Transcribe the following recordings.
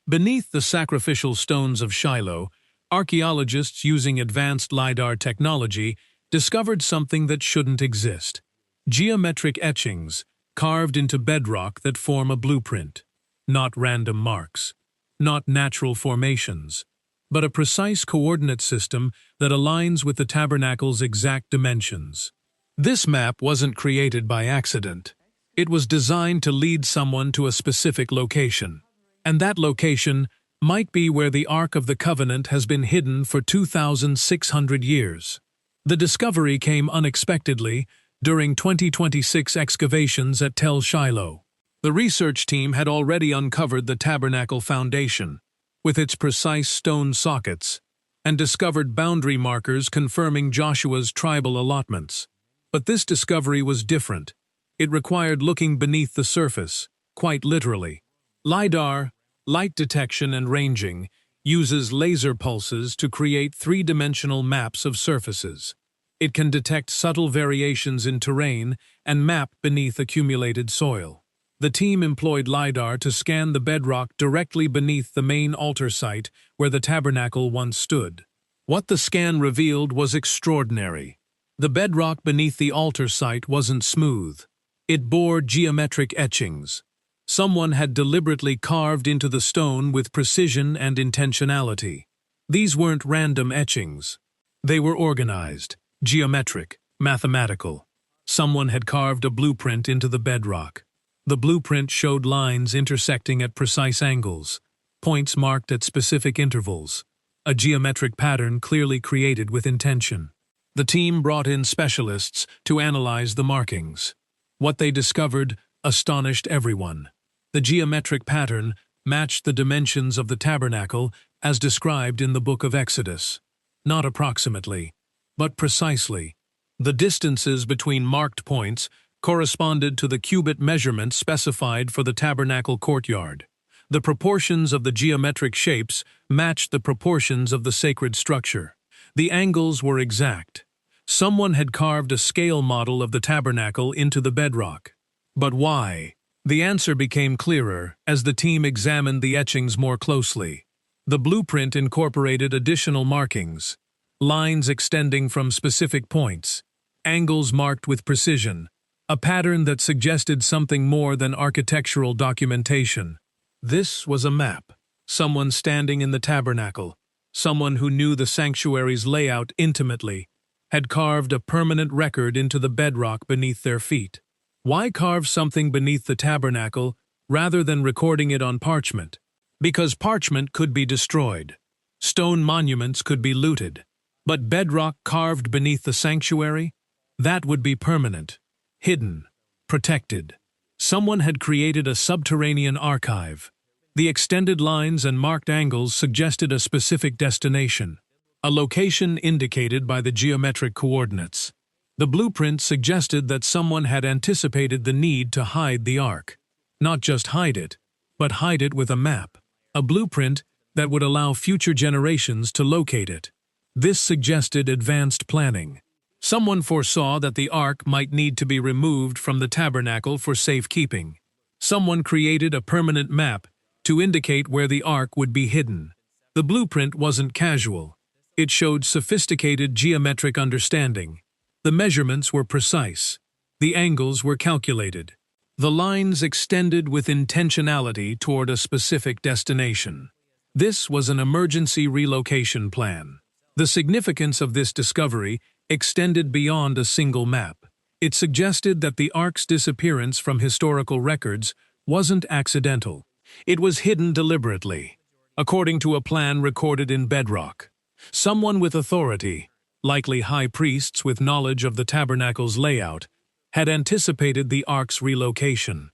Beneath the sacrificial stones of Shiloh, archaeologists using advanced Lidar technology discovered something that shouldn't exist. Geometric etchings, carved into bedrock that form a blueprint. Not random marks. Not natural formations. But a precise coordinate system that aligns with the tabernacle's exact dimensions. This map wasn't created by accident. It was designed to lead someone to a specific location. And that location might be where the Ark of the Covenant has been hidden for 2,600 years. The discovery came unexpectedly during 2026 excavations at Tel Shiloh. The research team had already uncovered the tabernacle foundation, with its precise stone sockets, and discovered boundary markers confirming Joshua's tribal allotments. But this discovery was different. It required looking beneath the surface, quite literally. Lidar, light detection and ranging, uses laser pulses to create three-dimensional maps of surfaces. It can detect subtle variations in terrain and map beneath accumulated soil. The team employed Lidar to scan the bedrock directly beneath the main altar site where the tabernacle once stood. What the scan revealed was extraordinary. The bedrock beneath the altar site wasn't smooth. It bore geometric etchings. Someone had deliberately carved into the stone with precision and intentionality. These weren't random etchings. They were organized, geometric, mathematical. Someone had carved a blueprint into the bedrock. The blueprint showed lines intersecting at precise angles, points marked at specific intervals, a geometric pattern clearly created with intention. The team brought in specialists to analyze the markings. What they discovered astonished everyone. The geometric pattern matched the dimensions of the tabernacle as described in the book of Exodus. Not approximately, but precisely. The distances between marked points corresponded to the cubit measurements specified for the tabernacle courtyard. The proportions of the geometric shapes matched the proportions of the sacred structure. The angles were exact. Someone had carved a scale model of the tabernacle into the bedrock. But why? The answer became clearer as the team examined the etchings more closely. The blueprint incorporated additional markings, lines extending from specific points, angles marked with precision, a pattern that suggested something more than architectural documentation. This was a map. Someone standing in the tabernacle, someone who knew the sanctuary's layout intimately, had carved a permanent record into the bedrock beneath their feet. Why carve something beneath the tabernacle rather than recording it on parchment? Because parchment could be destroyed. Stone monuments could be looted. But bedrock carved beneath the sanctuary? That would be permanent, hidden, protected. Someone had created a subterranean archive. The extended lines and marked angles suggested a specific destination, a location indicated by the geometric coordinates. The blueprint suggested that someone had anticipated the need to hide the Ark. Not just hide it, but hide it with a map, a blueprint that would allow future generations to locate it. This suggested advanced planning. Someone foresaw that the Ark might need to be removed from the tabernacle for safekeeping. Someone created a permanent map to indicate where the Ark would be hidden. The blueprint wasn't casual. It showed sophisticated geometric understanding. The measurements were precise. The angles were calculated. The lines extended with intentionality toward a specific destination. This was an emergency relocation plan. The significance of this discovery extended beyond a single map. It suggested that the Ark's disappearance from historical records wasn't accidental. It was hidden deliberately, according to a plan recorded in bedrock. Someone with authority, likely high priests with knowledge of the tabernacle's layout, had anticipated the Ark's relocation.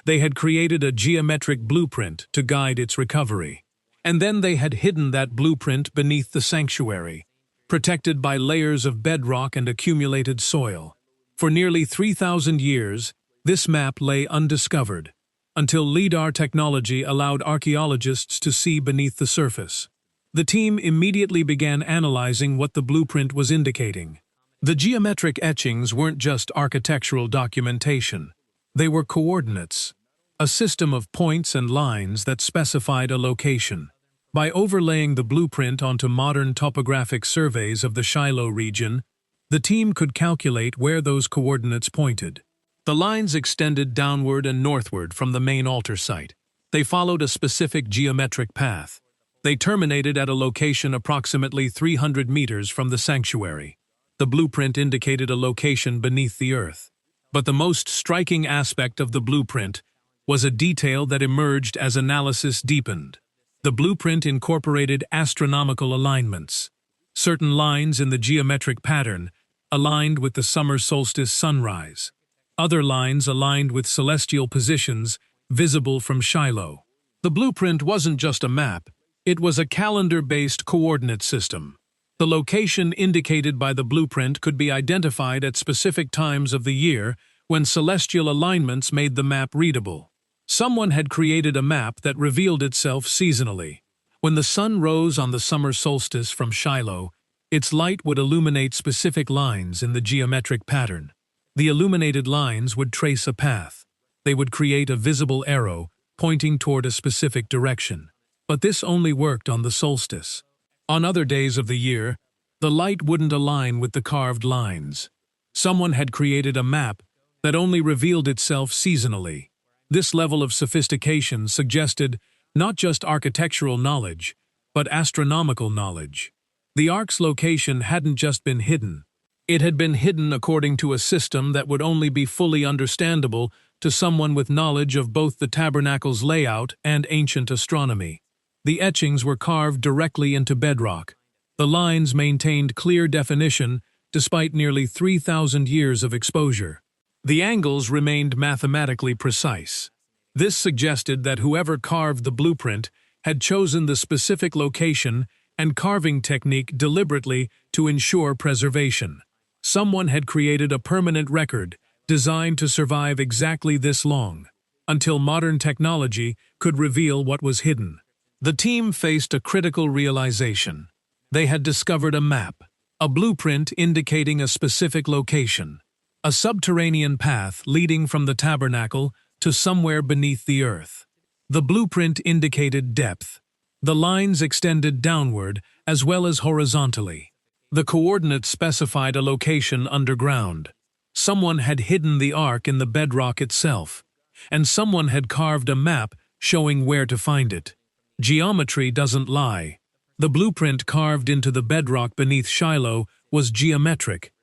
They had created a geometric blueprint to guide its recovery. And then they had hidden that blueprint beneath the sanctuary, protected by layers of bedrock and accumulated soil. For nearly 3,000 years, this map lay undiscovered, until Lidar technology allowed archaeologists to see beneath the surface. The team immediately began analyzing what the blueprint was indicating. The geometric etchings weren't just architectural documentation. They were coordinates. a system of points and lines that specified a location. By overlaying the blueprint onto modern topographic surveys of the Shiloh region, the team could calculate where those coordinates pointed. The lines extended downward and northward from the main altar site. They followed a specific geometric path. They terminated at a location approximately 300 meters from the sanctuary. The blueprint indicated a location beneath the earth. But the most striking aspect of the blueprint was a detail that emerged as analysis deepened. The blueprint incorporated astronomical alignments. Certain lines in the geometric pattern aligned with the summer solstice sunrise. Other lines aligned with celestial positions visible from Shiloh. The blueprint wasn't just a map, it was a calendar-based coordinate system. The location indicated by the blueprint could be identified at specific times of the year when celestial alignments made the map readable. Someone had created a map that revealed itself seasonally. When the sun rose on the summer solstice from Shiloh, its light would illuminate specific lines in the geometric pattern. The illuminated lines would trace a path. They would create a visible arrow pointing toward a specific direction. But this only worked on the solstice. On other days of the year, the light wouldn't align with the carved lines. Someone had created a map that only revealed itself seasonally. This level of sophistication suggested not just architectural knowledge, but astronomical knowledge. The ark's location hadn't just been hidden. It had been hidden according to a system that would only be fully understandable to someone with knowledge of both the tabernacle's layout and ancient astronomy. The etchings were carved directly into bedrock. The lines maintained clear definition despite nearly 3,000 years of exposure. The angles remained mathematically precise. This suggested that whoever carved the blueprint had chosen the specific location and carving technique deliberately to ensure preservation. Someone had created a permanent record designed to survive exactly this long, until modern technology could reveal what was hidden. The team faced a critical realization. They had discovered a map, a blueprint indicating a specific location, a subterranean path leading from the tabernacle to somewhere beneath the earth. The blueprint indicated depth. The lines extended downward as well as horizontally. The coordinates specified a location underground. Someone had hidden the ark in the bedrock itself, and someone had carved a map showing where to find it. Geometry doesn't lie. The blueprint carved into the bedrock beneath Shiloh was geometric,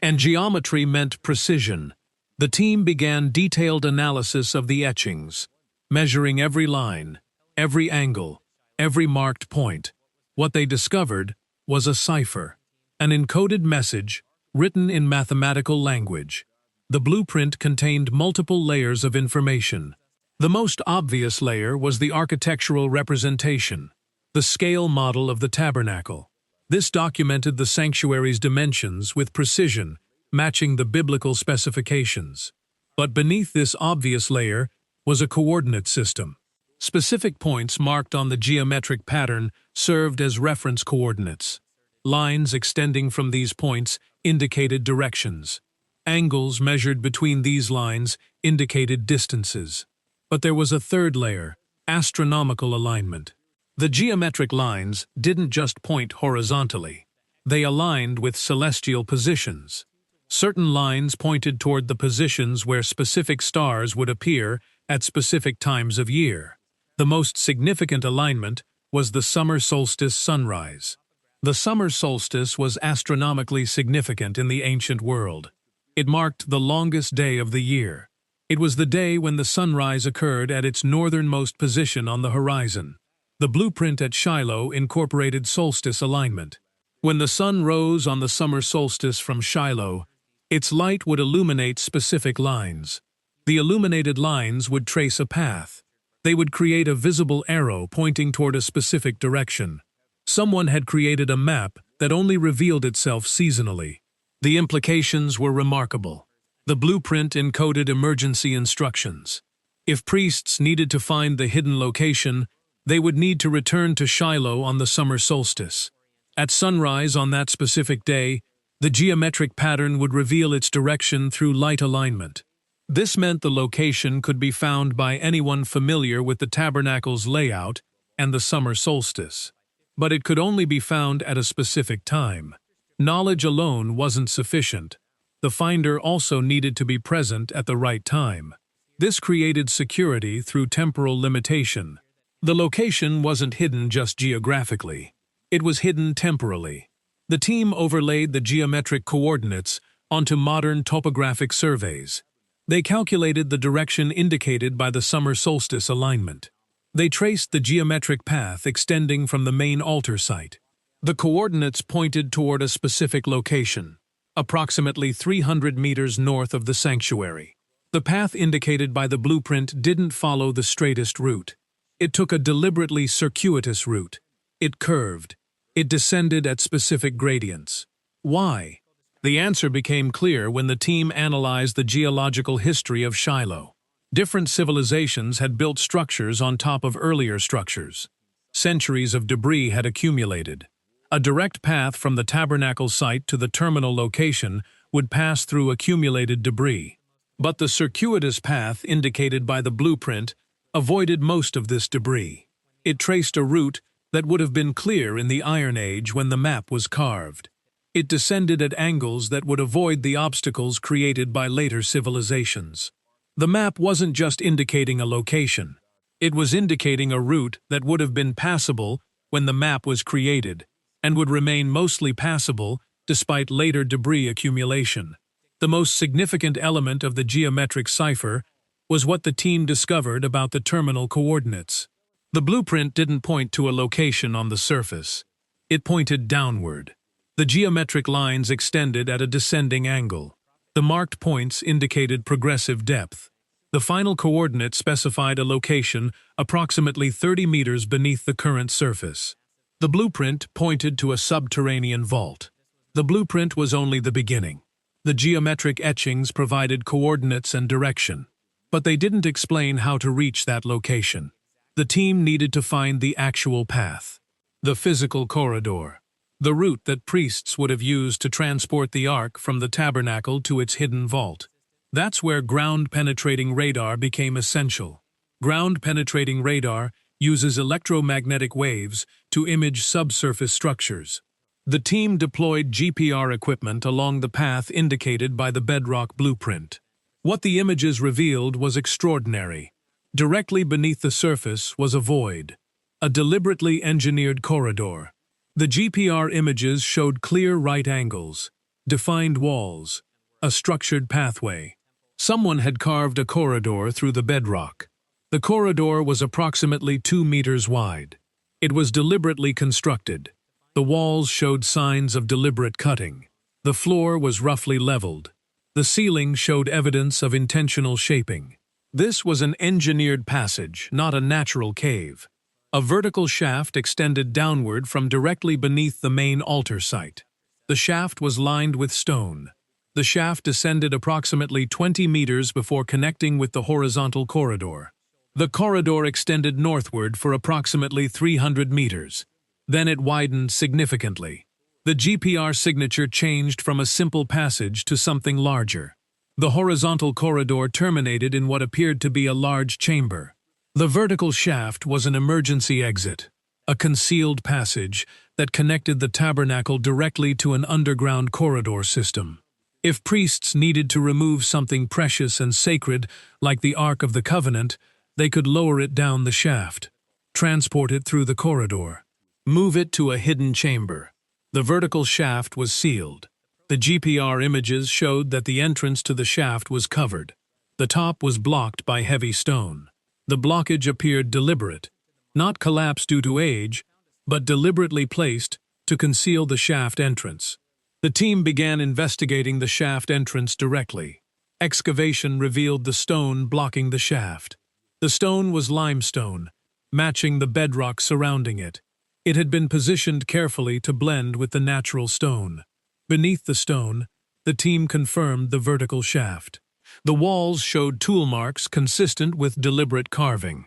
and geometry meant precision. The team began detailed analysis of the etchings, measuring every line, every angle, every marked point. What they discovered was a cipher, an encoded message written in mathematical language. The blueprint contained multiple layers of information. The most obvious layer was the architectural representation, the scale model of the tabernacle. This documented the sanctuary's dimensions with precision, matching the biblical specifications. But beneath this obvious layer was a coordinate system. Specific points marked on the geometric pattern served as reference coordinates. Lines extending from these points indicated directions. Angles measured between these lines indicated distances. But there was a third layer, astronomical alignment. The geometric lines didn't just point horizontally. They aligned with celestial positions. Certain lines pointed toward the positions where specific stars would appear at specific times of year. The most significant alignment was the summer solstice sunrise. The summer solstice was astronomically significant in the ancient world. It marked the longest day of the year. It was the day when the sunrise occurred at its northernmost position on the horizon. The blueprint at Shiloh incorporated solstice alignment. When the sun rose on the summer solstice from Shiloh, its light would illuminate specific lines. The illuminated lines would trace a path. They would create a visible arrow pointing toward a specific direction. Someone had created a map that only revealed itself seasonally. The implications were remarkable. The blueprint encoded emergency instructions. If priests needed to find the hidden location, they would need to return to Shiloh on the summer solstice. At sunrise on that specific day, the geometric pattern would reveal its direction through light alignment. This meant the location could be found by anyone familiar with the tabernacle's layout and the summer solstice. But it could only be found at a specific time. Knowledge alone wasn't sufficient. The finder also needed to be present at the right time. This created security through temporal limitation. The location wasn't hidden just geographically. It was hidden temporally. The team overlaid the geometric coordinates onto modern topographic surveys. They calculated the direction indicated by the summer solstice alignment. They traced the geometric path extending from the main altar site. The coordinates pointed toward a specific location, approximately 300 meters north of the sanctuary. The path indicated by the blueprint didn't follow the straightest route. It took a deliberately circuitous route. It curved. It descended at specific gradients. Why? The answer became clear when the team analyzed the geological history of Shiloh. Different civilizations had built structures on top of earlier structures. Centuries of debris had accumulated. A direct path from the tabernacle site to the terminal location would pass through accumulated debris. But the circuitous path indicated by the blueprint avoided most of this debris. It traced a route that would have been clear in the Iron Age when the map was carved. It descended at angles that would avoid the obstacles created by later civilizations. The map wasn't just indicating a location. It was indicating a route that would have been passable when the map was created, and would remain mostly passable despite later debris accumulation. The most significant element of the geometric cipher was what the team discovered about the terminal coordinates. The blueprint didn't point to a location on the surface. It pointed downward. The geometric lines extended at a descending angle. The marked points indicated progressive depth. The final coordinate specified a location approximately 30 meters beneath the current surface. The blueprint pointed to a subterranean vault. The blueprint was only the beginning. The geometric etchings provided coordinates and direction, but they didn't explain how to reach that location. The team needed to find the actual path, the physical corridor, the route that priests would have used to transport the ark from the tabernacle to its hidden vault. That's where ground-penetrating radar became essential. Ground-penetrating radar uses electromagnetic waves to image subsurface structures. The team deployed GPR equipment along the path indicated by the bedrock blueprint. What the images revealed was extraordinary. Directly beneath the surface was a void, a deliberately engineered corridor. The GPR images showed clear right angles, defined walls, a structured pathway. Someone had carved a corridor through the bedrock. The corridor was approximately 2 meters wide. It was deliberately constructed. The walls showed signs of deliberate cutting. The floor was roughly leveled. The ceiling showed evidence of intentional shaping. This was an engineered passage, not a natural cave. A vertical shaft extended downward from directly beneath the main altar site. The shaft was lined with stone. The shaft descended approximately 20 meters before connecting with the horizontal corridor. The corridor extended northward for approximately 300 meters. Then it widened significantly. The GPR signature changed from a simple passage to something larger. The horizontal corridor terminated in what appeared to be a large chamber. The vertical shaft was an emergency exit, a concealed passage that connected the tabernacle directly to an underground corridor system. If priests needed to remove something precious and sacred, like the Ark of the Covenant, they could lower it down the shaft, transport it through the corridor, move it to a hidden chamber. The vertical shaft was sealed. The GPR images showed that the entrance to the shaft was covered. The top was blocked by heavy stone. The blockage appeared deliberate, not collapse due to age, but deliberately placed to conceal the shaft entrance. The team began investigating the shaft entrance directly. Excavation revealed the stone blocking the shaft. The stone was limestone, matching the bedrock surrounding it. It had been positioned carefully to blend with the natural stone. Beneath the stone, the team confirmed the vertical shaft. The walls showed tool marks consistent with deliberate carving.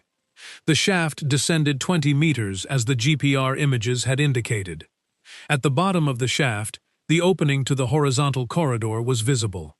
The shaft descended 20 meters as the GPR images had indicated. At the bottom of the shaft, the opening to the horizontal corridor was visible.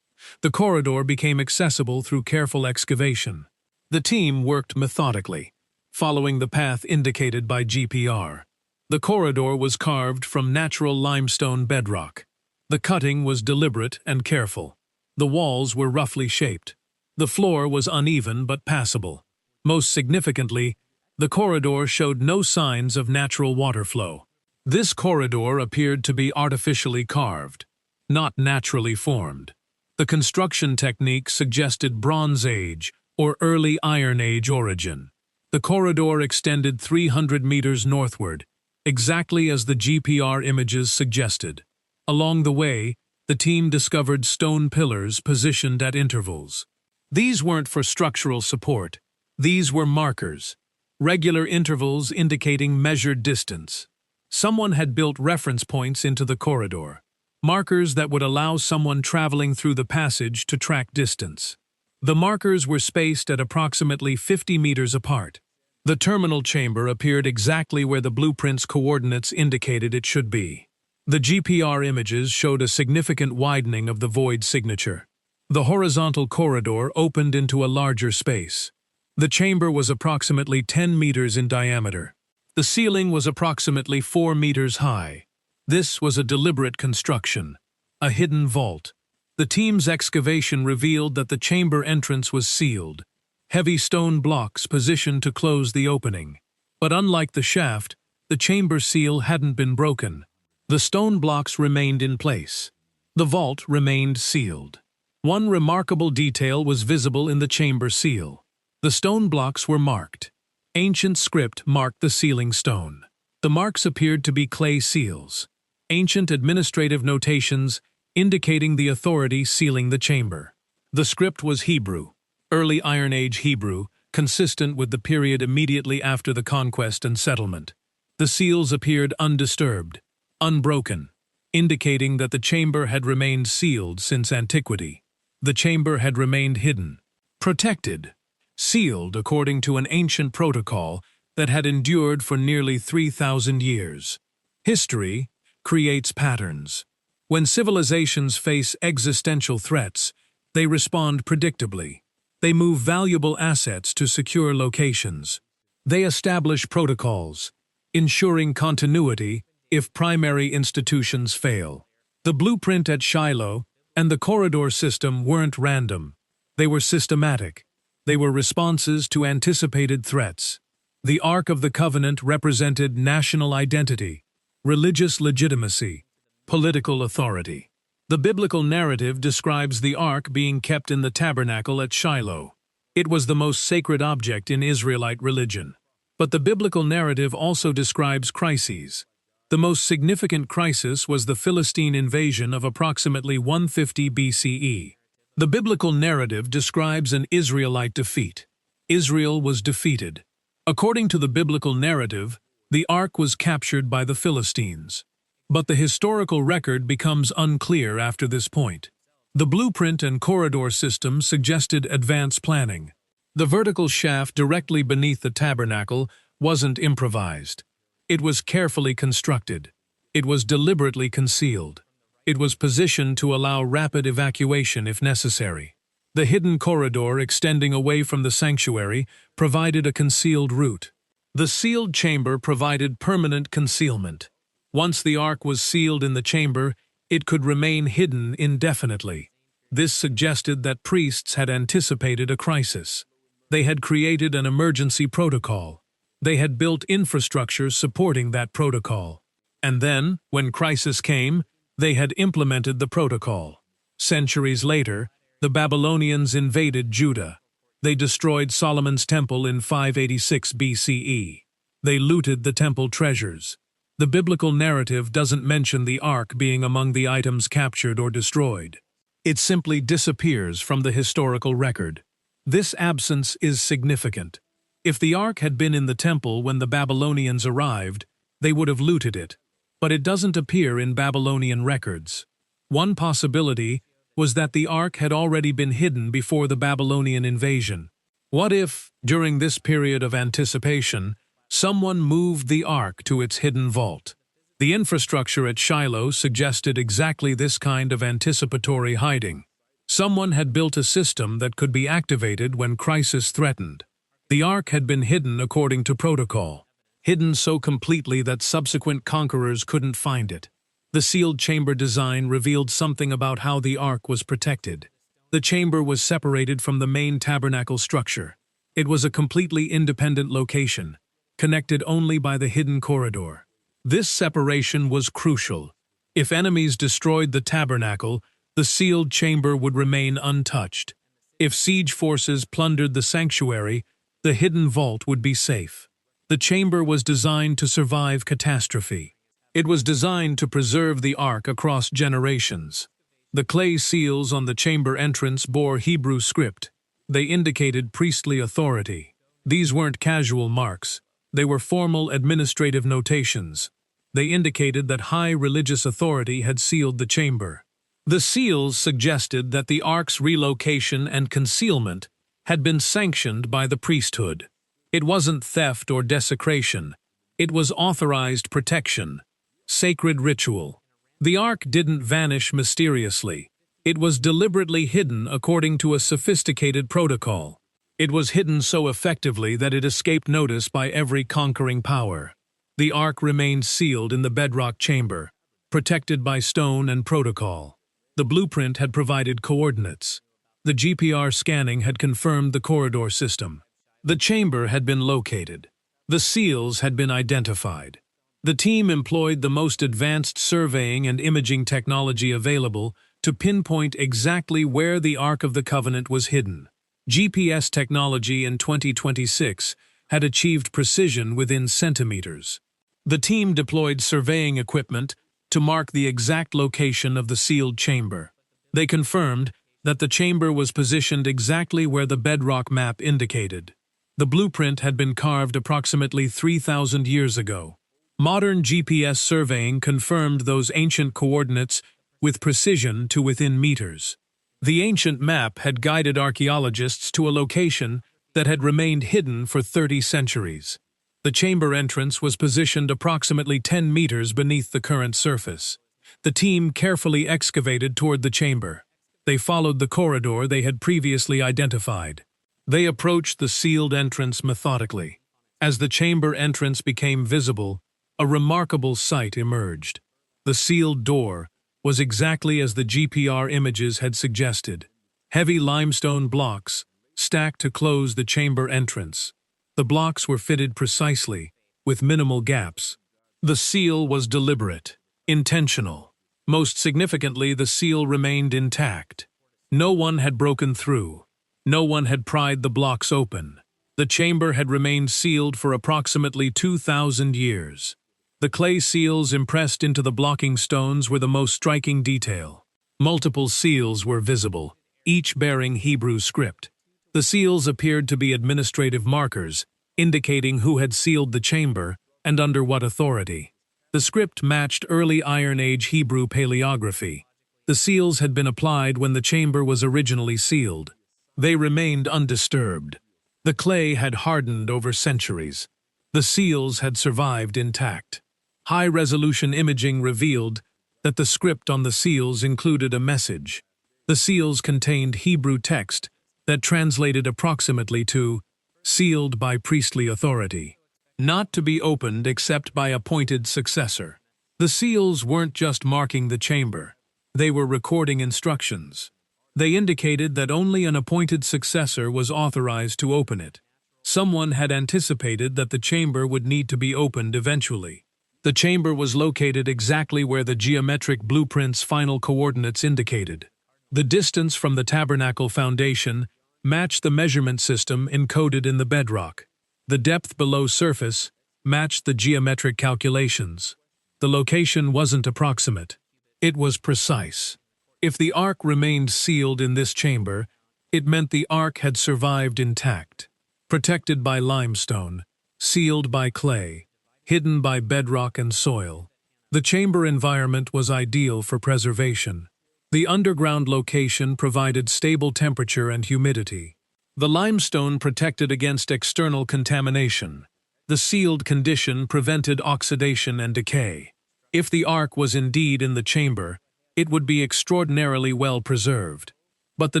The corridor became accessible through careful excavation. The team worked methodically, following the path indicated by GPR. The corridor was carved from natural limestone bedrock. The cutting was deliberate and careful. The walls were roughly shaped. The floor was uneven but passable. Most significantly, the corridor showed no signs of natural water flow. This corridor appeared to be artificially carved, not naturally formed. The construction technique suggested Bronze Age or early Iron Age origin. The corridor extended 300 meters northward, exactly as the GPR images suggested. Along the way, the team discovered stone pillars positioned at intervals. These weren't for structural support. These were markers, regular intervals indicating measured distance. Someone had built reference points into the corridor, markers that would allow someone traveling through the passage to track distance. The markers were spaced at approximately 50 meters apart. The terminal chamber appeared exactly where the blueprint's coordinates indicated it should be. The GPR images showed a significant widening of the void signature. The horizontal corridor opened into a larger space. The chamber was approximately 10 meters in diameter. The ceiling was approximately 4 meters high. This was a deliberate construction, a hidden vault. The team's excavation revealed that the chamber entrance was sealed, heavy stone blocks positioned to close the opening. But unlike the shaft, the chamber seal hadn't been broken. The stone blocks remained in place. The vault remained sealed. One remarkable detail was visible in the chamber seal. The stone blocks were marked. Ancient script marked the sealing stone. The marks appeared to be clay seals, ancient administrative notations indicating the authority sealing the chamber. The script was Hebrew, early Iron Age Hebrew, consistent with the period immediately after the conquest and settlement. The seals appeared undisturbed, unbroken, indicating that the chamber had remained sealed since antiquity. The chamber had remained hidden, protected, sealed according to an ancient protocol that had endured for nearly 3,000 years. History creates patterns. When civilizations face existential threats, they respond predictably. They move valuable assets to secure locations. They establish protocols, ensuring continuity if primary institutions fail. The blueprint at Shiloh and the corridor system weren't random. They were systematic. They were responses to anticipated threats. The Ark of the Covenant represented national identity, religious legitimacy, political authority. The biblical narrative describes the Ark being kept in the Tabernacle at Shiloh. It was the most sacred object in Israelite religion. But the biblical narrative also describes crises. The most significant crisis was the Philistine invasion of approximately 150 BCE. The biblical narrative describes an Israelite defeat. Israel was defeated. According to the biblical narrative, the Ark was captured by the Philistines. But the historical record becomes unclear after this point. The blueprint and corridor system suggested advanced planning. The vertical shaft directly beneath the tabernacle wasn't improvised. It was carefully constructed. It was deliberately concealed. It was positioned to allow rapid evacuation if necessary. The hidden corridor extending away from the sanctuary provided a concealed route. The sealed chamber provided permanent concealment. Once the Ark was sealed in the chamber, it could remain hidden indefinitely. This suggested that priests had anticipated a crisis. They had created an emergency protocol. They had built infrastructure supporting that protocol. And then, when crisis came, they had implemented the protocol. Centuries later, the Babylonians invaded Judah. They destroyed Solomon's temple in 586 BCE. They looted the temple treasures. The biblical narrative doesn't mention the Ark being among the items captured or destroyed. It simply disappears from the historical record. This absence is significant. If the Ark had been in the temple when the Babylonians arrived, they would have looted it. But it doesn't appear in Babylonian records. One possibility was that the Ark had already been hidden before the Babylonian invasion. What if, during this period of anticipation, someone moved the Ark to its hidden vault? The infrastructure at Shiloh suggested exactly this kind of anticipatory hiding. Someone had built a system that could be activated when crisis threatened. The Ark had been hidden according to protocol, hidden so completely that subsequent conquerors couldn't find it. The sealed chamber design revealed something about how the Ark was protected. The chamber was separated from the main tabernacle structure. It was a completely independent location, connected only by the hidden corridor. This separation was crucial. If enemies destroyed the tabernacle, the sealed chamber would remain untouched. If siege forces plundered the sanctuary, the hidden vault would be safe. The chamber was designed to survive catastrophe. It was designed to preserve the Ark across generations. The clay seals on the chamber entrance bore Hebrew script. They indicated priestly authority. These weren't casual marks. They were formal administrative notations. They indicated that high religious authority had sealed the chamber. The seals suggested that the Ark's relocation and concealment had been sanctioned by the priesthood. It wasn't theft or desecration. It was authorized protection, sacred ritual. The Ark didn't vanish mysteriously. It was deliberately hidden according to a sophisticated protocol. It was hidden so effectively that it escaped notice by every conquering power. The Ark remained sealed in the bedrock chamber, protected by stone and protocol. The blueprint had provided coordinates. The GPR scanning had confirmed the corridor system. The chamber had been located. The seals had been identified. The team employed the most advanced surveying and imaging technology available to pinpoint exactly where the Ark of the Covenant was hidden. GPS technology in 2026 had achieved precision within centimeters. The team deployed surveying equipment to mark the exact location of the sealed chamber. They confirmed that the chamber was positioned exactly where the bedrock map indicated. The blueprint had been carved approximately 3,000 years ago. Modern GPS surveying confirmed those ancient coordinates with precision to within meters. The ancient map had guided archaeologists to a location that had remained hidden for 30 centuries. The chamber entrance was positioned approximately 10 meters beneath the current surface. The team carefully excavated toward the chamber. They followed the corridor they had previously identified. They approached the sealed entrance methodically. As the chamber entrance became visible, a remarkable sight emerged. The sealed door was exactly as the GPR images had suggested. Heavy limestone blocks stacked to close the chamber entrance. The blocks were fitted precisely, with minimal gaps. The seal was deliberate, intentional. Most significantly, the seal remained intact. No one had broken through. No one had pried the blocks open. The chamber had remained sealed for approximately 2,000 years. The clay seals impressed into the blocking stones were the most striking detail. Multiple seals were visible, each bearing Hebrew script. The seals appeared to be administrative markers, indicating who had sealed the chamber and under what authority. The script matched early Iron Age Hebrew paleography. The seals had been applied when the chamber was originally sealed. They remained undisturbed. The clay had hardened over centuries. The seals had survived intact. High-resolution imaging revealed that the script on the seals included a message. The seals contained Hebrew text that translated approximately to "sealed by priestly authority," not to be opened except by appointed successor. The seals weren't just marking the chamber. They were recording instructions. They indicated that only an appointed successor was authorized to open it. Someone had anticipated that the chamber would need to be opened eventually. The chamber was located exactly where the geometric blueprint's final coordinates indicated. The distance from the tabernacle foundation matched the measurement system encoded in the bedrock. The depth below surface matched the geometric calculations. The location wasn't approximate. It was precise. If the Ark remained sealed in this chamber, it meant the Ark had survived intact, protected by limestone, sealed by clay, hidden by bedrock and soil. The chamber environment was ideal for preservation. The underground location provided stable temperature and humidity. The limestone protected against external contamination. The sealed condition prevented oxidation and decay. If the Ark was indeed in the chamber, it would be extraordinarily well preserved. But the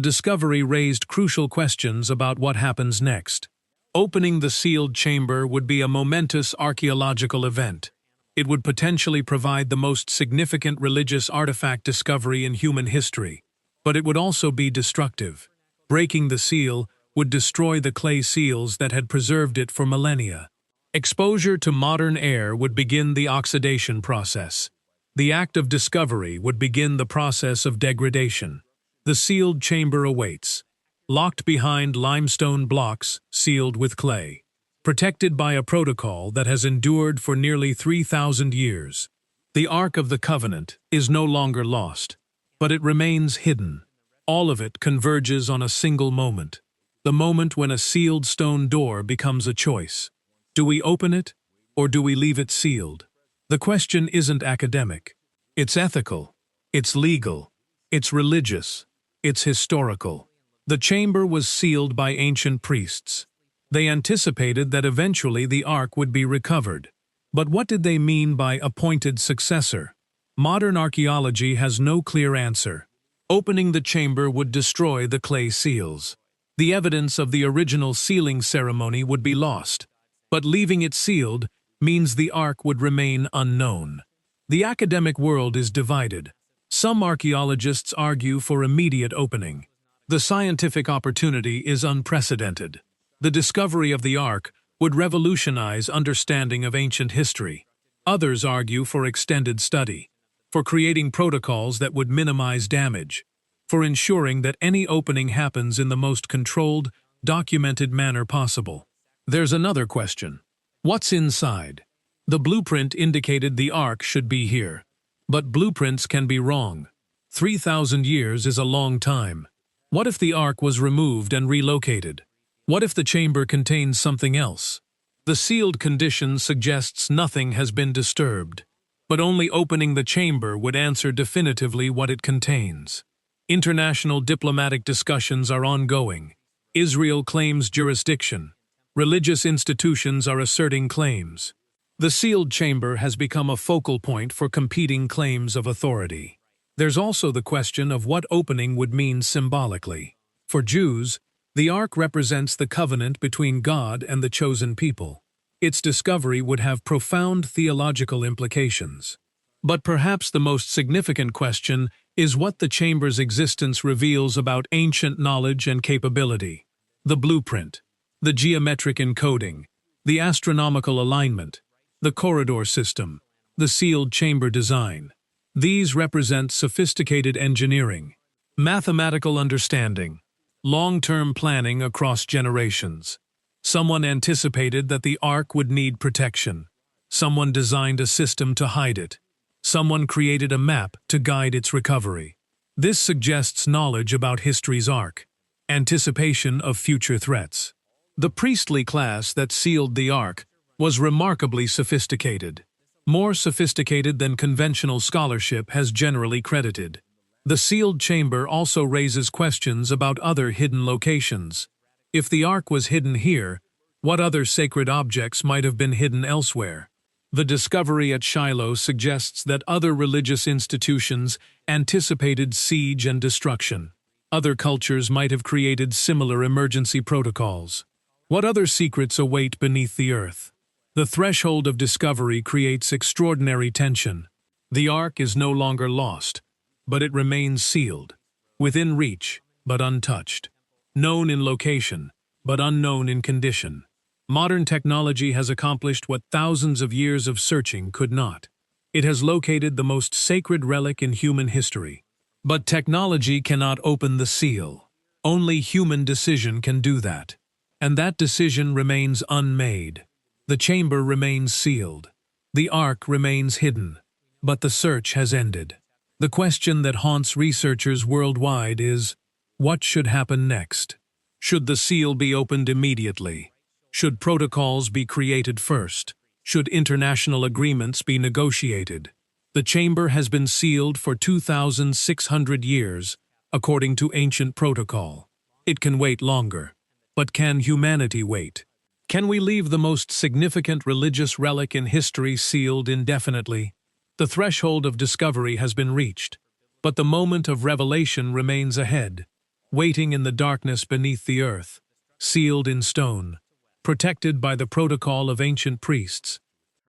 discovery raised crucial questions about what happens next. Opening the sealed chamber would be a momentous archaeological event. It would potentially provide the most significant religious artifact discovery in human history, but it would also be destructive. Breaking the seal would destroy the clay seals that had preserved it for millennia. Exposure to modern air would begin the oxidation process. The act of discovery would begin the process of degradation. The sealed chamber awaits, locked behind limestone blocks sealed with clay, protected by a protocol that has endured for nearly 3,000 years. The Ark of the Covenant is no longer lost, but it remains hidden. All of it converges on a single moment, the moment when a sealed stone door becomes a choice. Do we open it, or do we leave it sealed? The question isn't academic. It's ethical, it's legal, it's religious, it's historical. The chamber was sealed by ancient priests. They anticipated that eventually the Ark would be recovered. But what did they mean by appointed successor? Modern archaeology has no clear answer. Opening the chamber would destroy the clay seals. The evidence of the original sealing ceremony would be lost. But leaving it sealed means the Ark would remain unknown. The academic world is divided. Some archaeologists argue for immediate opening. The scientific opportunity is unprecedented. The discovery of the Ark would revolutionize understanding of ancient history. Others argue for extended study, for creating protocols that would minimize damage, for ensuring that any opening happens in the most controlled, documented manner possible. There's another question. What's inside? The blueprint indicated the Ark should be here. But blueprints can be wrong. 3,000 years is a long time. What if the Ark was removed and relocated? What if the chamber contains something else? The sealed condition suggests nothing has been disturbed, but only opening the chamber would answer definitively what it contains. International diplomatic discussions are ongoing. Israel claims jurisdiction. Religious institutions are asserting claims. The sealed chamber has become a focal point for competing claims of authority. There's also the question of what opening would mean symbolically. For Jews, the Ark represents the covenant between God and the chosen people. Its discovery would have profound theological implications. But perhaps the most significant question is what the chamber's existence reveals about ancient knowledge and capability. The blueprint, the geometric encoding, the astronomical alignment, the corridor system, the sealed chamber design. These represent sophisticated engineering, mathematical understanding, long-term planning across generations. Someone anticipated that the Ark would need protection. Someone designed a system to hide it. Someone created a map to guide its recovery. This suggests knowledge about history's Ark, anticipation of future threats. The priestly class that sealed the Ark was remarkably sophisticated, more sophisticated than conventional scholarship has generally credited. The sealed chamber also raises questions about other hidden locations. If the Ark was hidden here, what other sacred objects might have been hidden elsewhere? The discovery at Shiloh suggests that other religious institutions anticipated siege and destruction. Other cultures might have created similar emergency protocols. What other secrets await beneath the earth? The threshold of discovery creates extraordinary tension. The Ark is no longer lost, but it remains sealed, within reach, but untouched, known in location, but unknown in condition. Modern technology has accomplished what thousands of years of searching could not. It has located the most sacred relic in human history. But technology cannot open the seal. Only human decision can do that. And that decision remains unmade. The chamber remains sealed. The Ark remains hidden. But the search has ended. The question that haunts researchers worldwide is, what should happen next? Should the seal be opened immediately? Should protocols be created first? Should international agreements be negotiated? The chamber has been sealed for 2,600 years, according to ancient protocol. It can wait longer. But can humanity wait? Can we leave the most significant religious relic in history sealed indefinitely? The threshold of discovery has been reached, but the moment of revelation remains ahead. waiting in the darkness beneath the earth, sealed in stone, protected by the protocol of ancient priests.